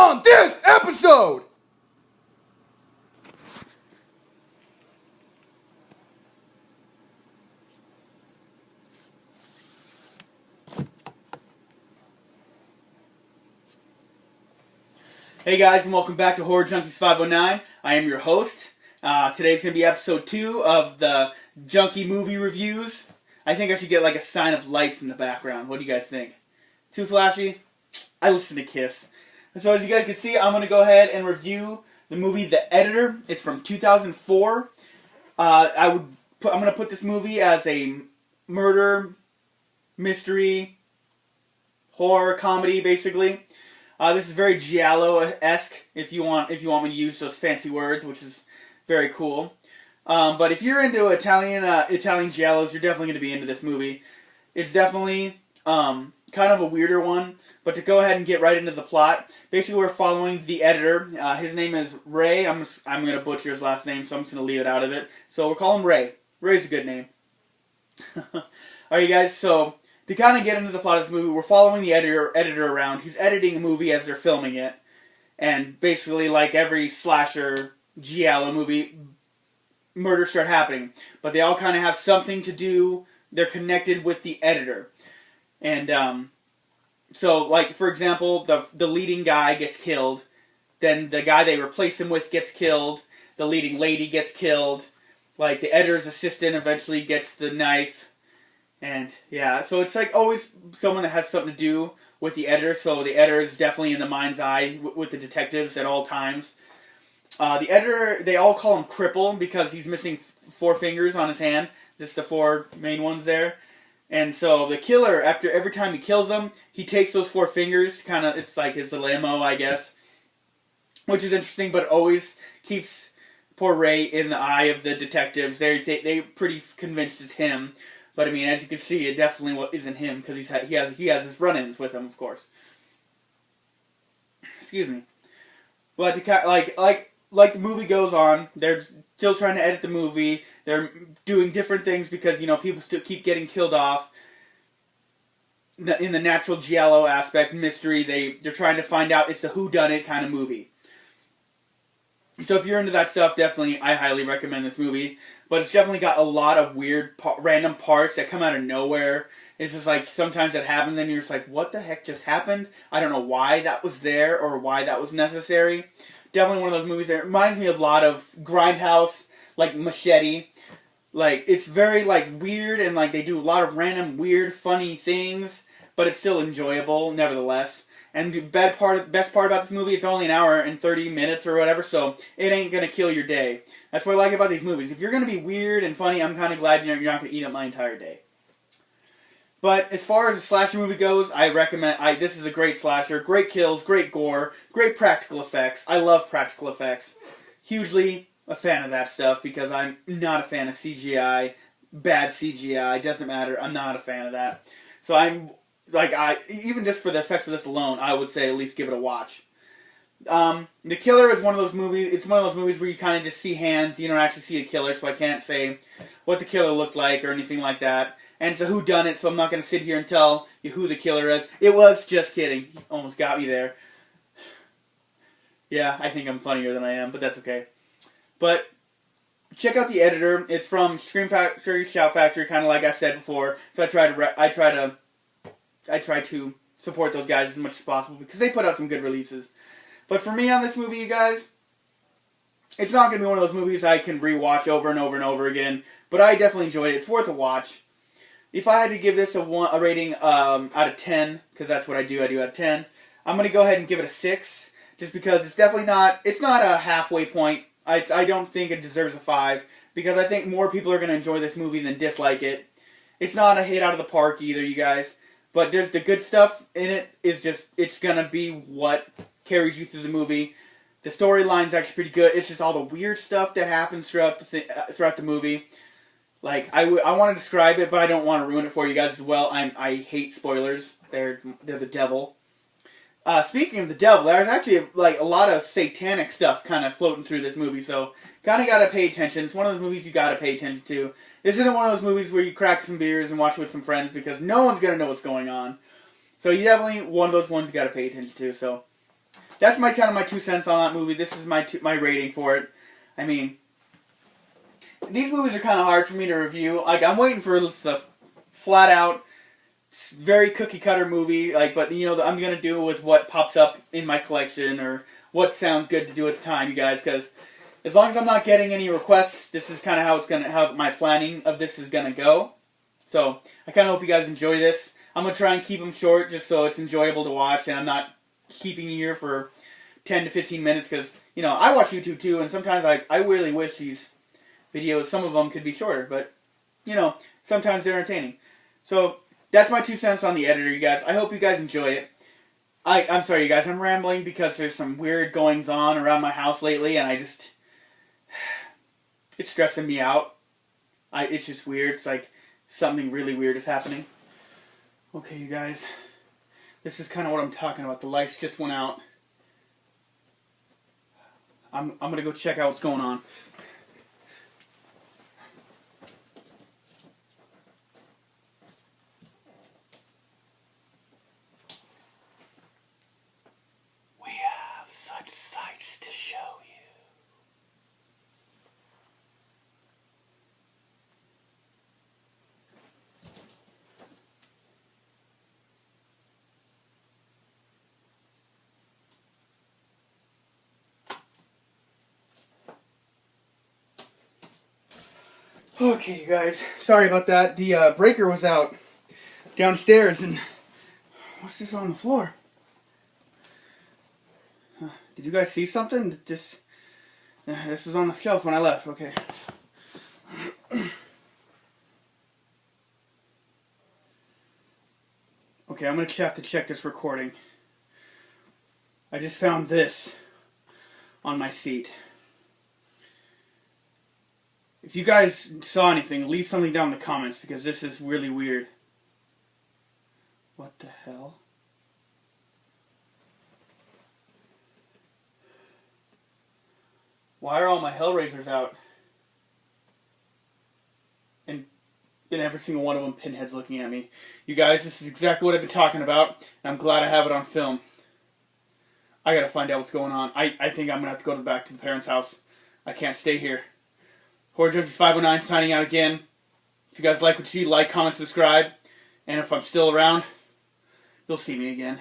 on this episode. Hey guys, and welcome back to Horror Junkies 509. I am your host. Today's going to be episode 2 of the Junkie movie reviews. I think I should get like a sign of lights in the background. What do you guys think? Too flashy? I listen to Kiss. And so as you guys can see, I'm going to go ahead and review the movie The Editor. It's from 2004. I'm going to put this movie as a murder, mystery, horror, comedy, basically. This is very giallo-esque, if you want me to use those fancy words, which is very cool. But if you're into Italian giallos, you're definitely going to be into this movie. It's definitely kind of a weirder one, but to go ahead and get right into the plot, basically we're following the editor. His name is Ray. I'm going to butcher his last name, so I'm just going to leave it out of it. So we'll call him Ray. Ray's a good name. Alright, you guys, so to kind of get into the plot of this movie, we're following the editor around. He's editing a movie as they're filming it. And basically, like every slasher giallo movie, murders start happening. But they all kind of have something to do. They're connected with the editor. And so, like, for example, the leading guy gets killed. Then the guy they replace him with gets killed. The leading lady gets killed. Like, the editor's assistant eventually gets the knife. And, yeah, so it's like always someone that has something to do with the editor. So the editor is definitely in the mind's eye with the detectives at all times. The editor, they all call him Cripple because he's missing 4 fingers on his hand. Just the 4 main ones there. And so the killer, after every time he kills them, he takes those 4 fingers. Kind of, it's like his ammo, I guess. Which is interesting, but it always keeps poor Ray in the eye of the detectives. They're pretty convinced it's him. But I mean, as you can see, it definitely isn't him because he has his run-ins with him, of course. Excuse me. But like the movie goes on, they're still trying to edit the movie. They're doing different things because people still keep getting killed off. In the natural giallo aspect, mystery, they're trying to find out. It's the whodunit kind of movie. So if you're into that stuff, definitely I highly recommend this movie. But it's definitely got a lot of weird, random parts that come out of nowhere. It's just like, sometimes that happens and you're just like, what the heck just happened? I don't know why that was there or why that was necessary. Definitely one of those movies that reminds me of a lot of Grindhouse, like Machete. Like, it's very, like, weird and, like, they do a lot of random, weird, funny things. But it's still enjoyable, nevertheless. And the best part about this movie, it's only an hour and 30 minutes or whatever, so it ain't going to kill your day. That's what I like about these movies. If you're going to be weird and funny, I'm kind of glad you're not going to eat up my entire day. But as far as a slasher movie goes, I recommend... this is a great slasher. Great kills, great gore, great practical effects. I love practical effects. Hugely a fan of that stuff because I'm not a fan of CGI. Bad CGI. Doesn't matter. I'm not a fan of that. So I'm... even just for the effects of this alone, I would say at least give it a watch. The Killer is one of those movies. It's one of those movies where you kind of just see hands. You don't actually see a killer, so I can't say what the killer looked like or anything like that. And it's a whodunit, so I'm not going to sit here and tell you who the killer is. It was just kidding. Almost got me there. Yeah, I think I'm funnier than I am, but that's okay. But check out The Editor. It's from Scream Factory, Shout Factory, kind of like I said before. So I try to support those guys as much as possible because they put out some good releases. But for me on this movie, you guys, it's not going to be one of those movies I can rewatch over and over and over again. But I definitely enjoyed it. It's worth a watch. If I had to give this a rating out of 10, because that's what I do out of 10, I'm going to go ahead and give it a 6. Just because it's definitely not, it's not a halfway point. I don't think it deserves a 5. Because I think more people are going to enjoy this movie than dislike it. It's not a hit out of the park either, you guys. But there's the good stuff in it is just, it's going to be what carries you through the movie. The storyline's actually pretty good. It's just all the weird stuff that happens throughout the movie. Like, I want to describe it, but I don't want to ruin it for you guys as well. I hate spoilers. They're the devil. Speaking of the devil, there's actually a lot of satanic stuff kind of floating through this movie, so kind of got to pay attention. It's one of those movies you got to pay attention to. This isn't one of those movies where you crack some beers and watch with some friends because no one's going to know what's going on. So you definitely one of those ones you got to pay attention to. So that's my kind of my 2 cents on that movie. This is my rating for it. I mean, these movies are kind of hard for me to review. Like, I'm waiting for a flat out, very cookie cutter movie. Like, but you know, I'm gonna do with what pops up in my collection or what sounds good to do at the time, you guys. Because as long as I'm not getting any requests, this is kind of how my planning of this is gonna go. So I kind of hope you guys enjoy this. I'm gonna try and keep them short, just so it's enjoyable to watch, and I'm not keeping you here for 10 to 15 minutes. Because you know, I watch YouTube too, and sometimes I really wish these videos, some of them could be shorter, but you know, sometimes they're entertaining. So that's my 2 cents on the editor, you guys. I hope you guys enjoy it. I'm sorry, you guys. I'm rambling because there's some weird goings on around my house lately, and it's stressing me out. It's just weird. It's like something really weird is happening. Okay, you guys. This is kind of what I'm talking about. The lights just went out. I'm gonna go check out what's going on. We have such sights to show you. Okay, you guys. Sorry about that. The breaker was out downstairs, and what's this on the floor? Did you guys see something? This was on the shelf when I left. Okay. Okay, I'm gonna have to check this recording. I just found this on my seat. If you guys saw anything, leave something down in the comments, because this is really weird. What the hell? Why are all my Hellraisers out? And every single one of them, Pinhead's looking at me. You guys, this is exactly what I've been talking about, and I'm glad I have it on film. I gotta find out what's going on. I think I'm gonna have to go back to the parents' house. I can't stay here. Horror Junkies 509 signing out again. If you guys like what you see, like, comment, subscribe. And if I'm still around, you'll see me again.